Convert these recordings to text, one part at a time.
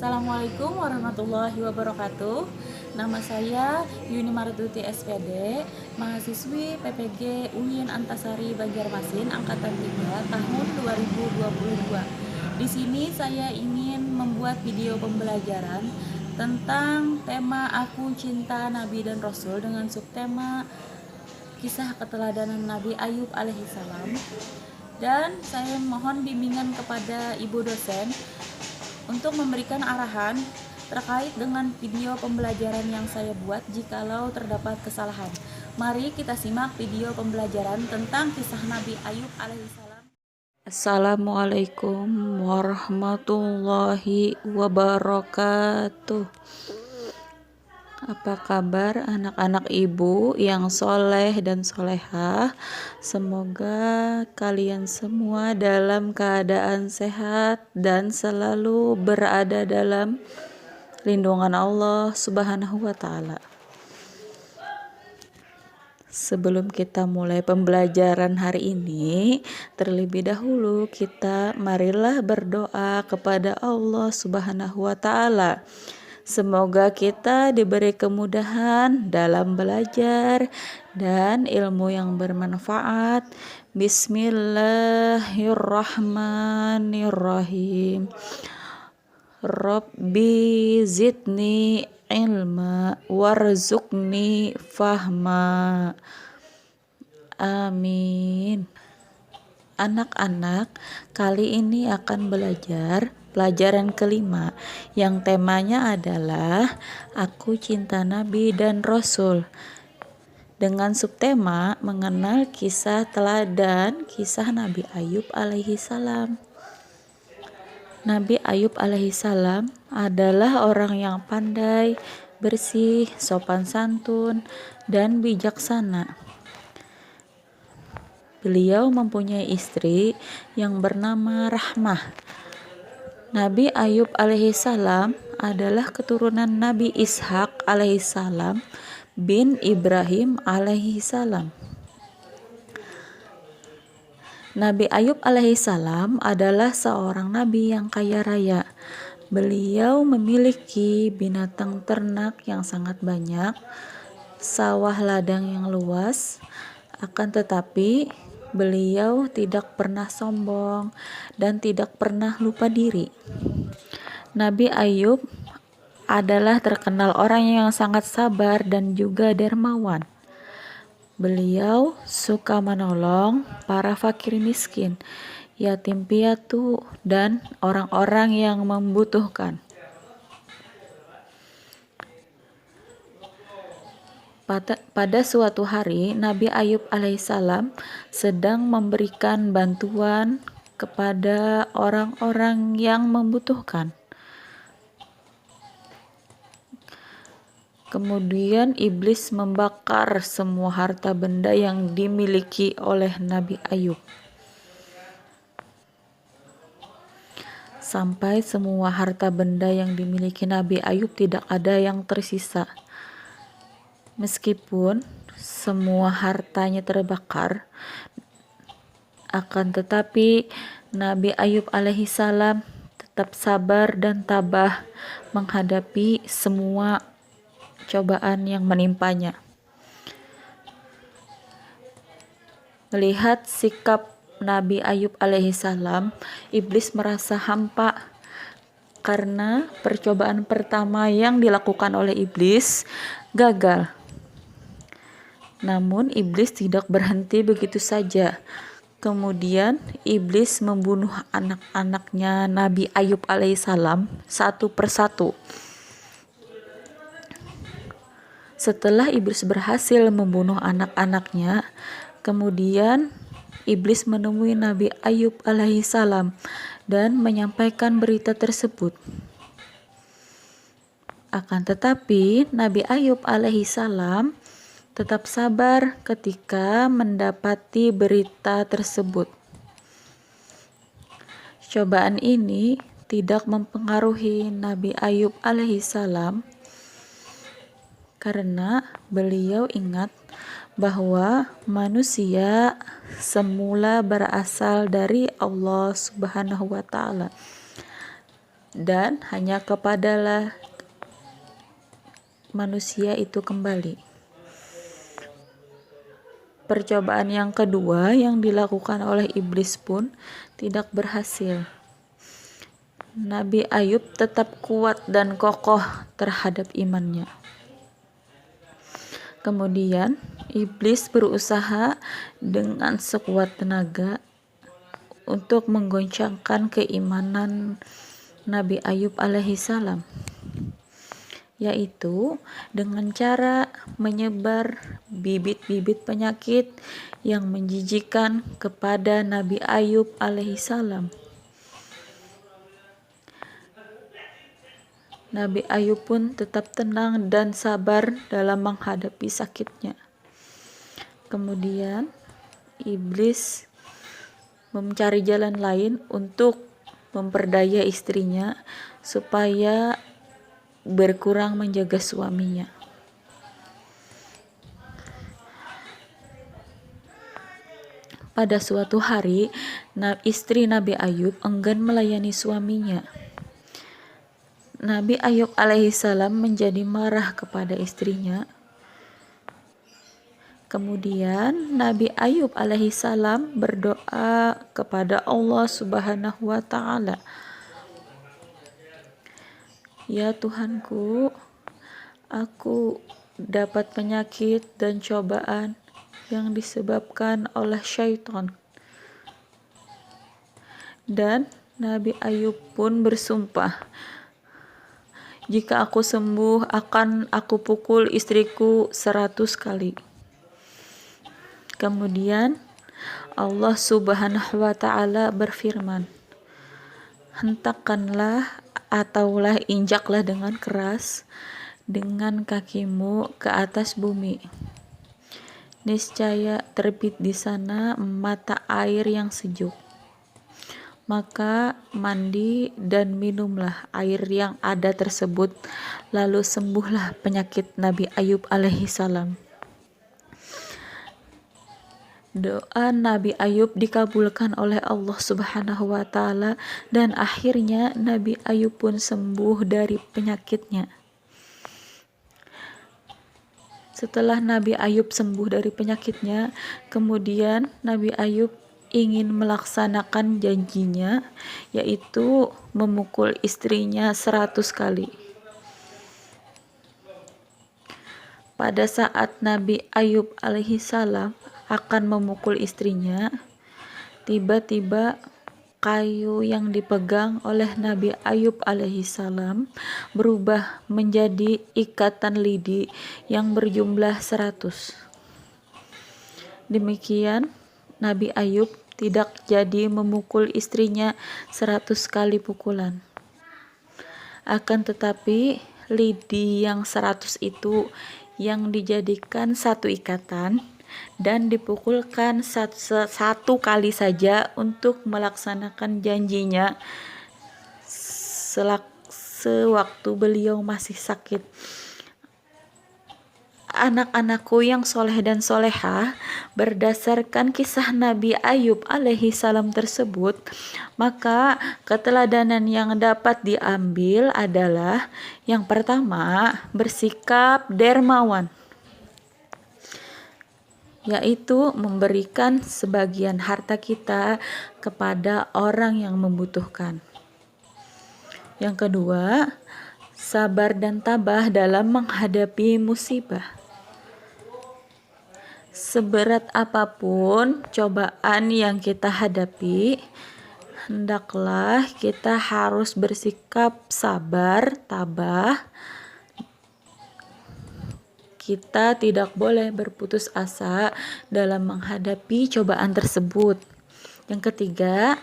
Assalamualaikum warahmatullahi wabarakatuh. Nama saya Yuni Marduti SPD, mahasiswi PPG UIN Antasari Banjarmasin angkatan 3 tahun 2022. Di sini saya ingin membuat video pembelajaran tentang tema Aku Cinta Nabi dan Rasul dengan subtema kisah keteladanan Nabi Ayub alaihissalam. Dan saya mohon bimbingan kepada ibu dosen untuk memberikan arahan terkait dengan video pembelajaran yang saya buat jikalau terdapat kesalahan. Mari kita simak video pembelajaran tentang kisah Nabi Ayub alaihissalam. Assalamualaikum warahmatullahi wabarakatuh. Apa kabar anak-anak ibu yang soleh dan solehah? Semoga kalian semua dalam keadaan sehat dan selalu berada dalam lindungan Allah Subhanahu wa Ta'ala. Sebelum kita mulai pembelajaran hari ini, terlebih dahulu marilah berdoa kepada Allah Subhanahu wa Ta'ala. Semoga kita diberi kemudahan dalam belajar dan ilmu yang bermanfaat. Bismillahirrahmanirrahim. Rabbi zidni ilma warzuqni fahma. Amin. Anak-anak, kali ini akan belajar pelajaran kelima yang temanya adalah Aku Cinta Nabi dan Rasul dengan subtema mengenal kisah teladan kisah Nabi Ayub alaihissalam. Nabi Ayub alaihissalam adalah orang yang pandai, bersih, sopan santun, dan bijaksana. Beliau mempunyai istri yang bernama Rahmah. Nabi Ayub alaihissalam adalah keturunan Nabi Ishak alaihissalam bin Ibrahim alaihissalam. Nabi Ayub alaihissalam adalah seorang nabi yang kaya raya. Beliau memiliki binatang ternak yang sangat banyak, sawah ladang yang luas, akan tetapi beliau tidak pernah sombong dan tidak pernah lupa diri. Nabi Ayub adalah terkenal orang yang sangat sabar dan juga dermawan. Beliau suka menolong para fakir miskin, yatim piatu, dan orang-orang yang membutuhkan. Pada suatu hari, Nabi Ayub alaihissalam sedang memberikan bantuan kepada orang-orang yang membutuhkan. Kemudian iblis membakar semua harta benda yang dimiliki oleh Nabi Ayub. Sampai semua harta benda yang dimiliki Nabi Ayub tidak ada yang tersisa. Meskipun semua hartanya terbakar, akan tetapi Nabi Ayub alaihissalam tetap sabar dan tabah menghadapi semua cobaan yang menimpanya. Melihat sikap Nabi Ayub alaihissalam, iblis merasa hampa karena percobaan pertama yang dilakukan oleh iblis gagal. Namun iblis tidak berhenti begitu saja. Kemudian iblis membunuh anak-anaknya Nabi Ayub alaihissalam satu persatu. Setelah iblis berhasil membunuh anak-anaknya, kemudian iblis menemui Nabi Ayub alaihissalam dan menyampaikan berita tersebut. Akan tetapi Nabi Ayub alaihissalam tetap sabar ketika mendapati berita tersebut. Cobaan ini tidak mempengaruhi Nabi Ayub alaihissalam karena beliau ingat bahwa manusia semula berasal dari Allah Subhanahu wa Ta'ala. dan hanya kepadalah manusia itu kembali. Percobaan yang kedua yang dilakukan oleh iblis pun tidak berhasil. Nabi Ayub tetap kuat dan kokoh terhadap imannya. Kemudian iblis berusaha dengan sekuat tenaga untuk menggoncangkan keimanan Nabi Ayub alaihissalam, yaitu dengan cara menyebar bibit-bibit penyakit yang menjijikan kepada Nabi Ayub alaihissalam. Nabi Ayub pun tetap tenang dan sabar dalam menghadapi sakitnya. Kemudian iblis mencari jalan lain untuk memperdaya istrinya supaya berkurang menjaga suaminya. Pada suatu hari, istri Nabi Ayub enggan melayani suaminya. Nabi Ayub alaihissalam menjadi marah kepada istrinya. Kemudian Nabi Ayub alaihissalam berdoa kepada Allah Subhanahu wa ta'ala, "Ya Tuhanku, aku dapat penyakit dan cobaan yang disebabkan oleh syaitan." Dan Nabi Ayub pun bersumpah, "Jika aku sembuh, akan aku pukul istriku 100 kali. Kemudian Allah Subhanahu wa ta'ala berfirman, "Hentakkanlah ataulah injaklah dengan keras dengan kakimu ke atas bumi. Niscaya terbit di sana mata air yang sejuk. Maka mandi dan minumlah air yang ada tersebut, lalu sembuhlah penyakit Nabi Ayub alaihissalam." Doa Nabi Ayub dikabulkan oleh Allah Subhanahu wa ta'ala dan akhirnya Nabi Ayub pun sembuh dari penyakitnya. Setelah Nabi Ayub sembuh dari penyakitnya, kemudian Nabi Ayub ingin melaksanakan janjinya, yaitu memukul istrinya 100 kali. Pada saat Nabi Ayub alaihissalam akan memukul istrinya, tiba-tiba kayu yang dipegang oleh Nabi Ayub alaihissalam berubah menjadi ikatan lidi yang berjumlah 100. Demikian Nabi Ayub tidak jadi memukul istrinya 100 kali pukulan. Akan tetapi lidi yang 100 itu yang dijadikan satu ikatan dan dipukulkan satu kali saja untuk melaksanakan janjinya sewaktu beliau masih sakit. Anak-anakku yang soleh dan solehah, berdasarkan kisah Nabi Ayub alaihissalam tersebut, maka keteladanan yang dapat diambil adalah yang pertama, bersikap dermawan, yaitu memberikan sebagian harta kita kepada orang yang membutuhkan. Yang kedua, sabar dan tabah dalam menghadapi musibah. Seberat apapun cobaan yang kita hadapi, hendaklah kita harus bersikap sabar, tabah. Kita tidak boleh berputus asa dalam menghadapi cobaan tersebut. Yang ketiga,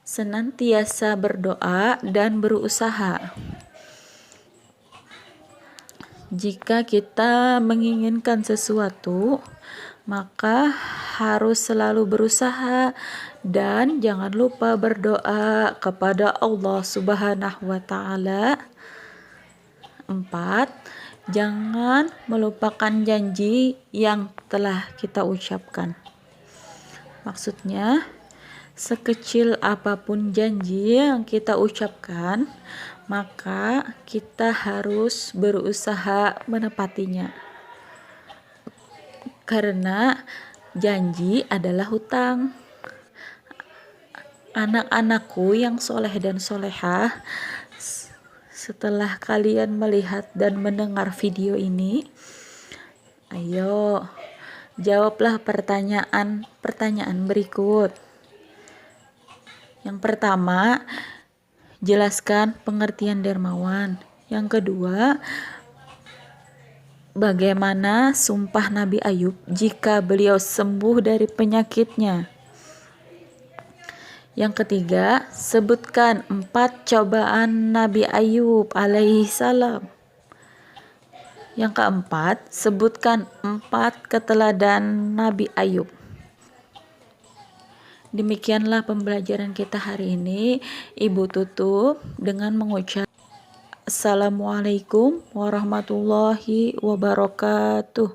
senantiasa berdoa dan berusaha. Jika kita menginginkan sesuatu, maka harus selalu berusaha dan jangan lupa berdoa kepada Allah Subhanahu wa ta'ala. 4. Jangan melupakan janji yang telah kita ucapkan. Maksudnya, sekecil apapun janji yang kita ucapkan, maka kita harus berusaha menepatinya. Karena janji adalah hutang. Anak-anakku yang soleh dan solehah, setelah kalian melihat dan mendengar video ini, ayo jawablah pertanyaan berikut. Yang pertama, jelaskan pengertian dermawan. Yang kedua, bagaimana sumpah Nabi Ayub jika beliau sembuh dari penyakitnya. Yang ketiga, sebutkan 4 cobaan Nabi Ayub alaihi salam. Yang keempat, sebutkan 4 keteladan Nabi Ayub. Demikianlah pembelajaran kita hari ini. Ibu tutup dengan mengucap Assalamualaikum warahmatullahi wabarakatuh.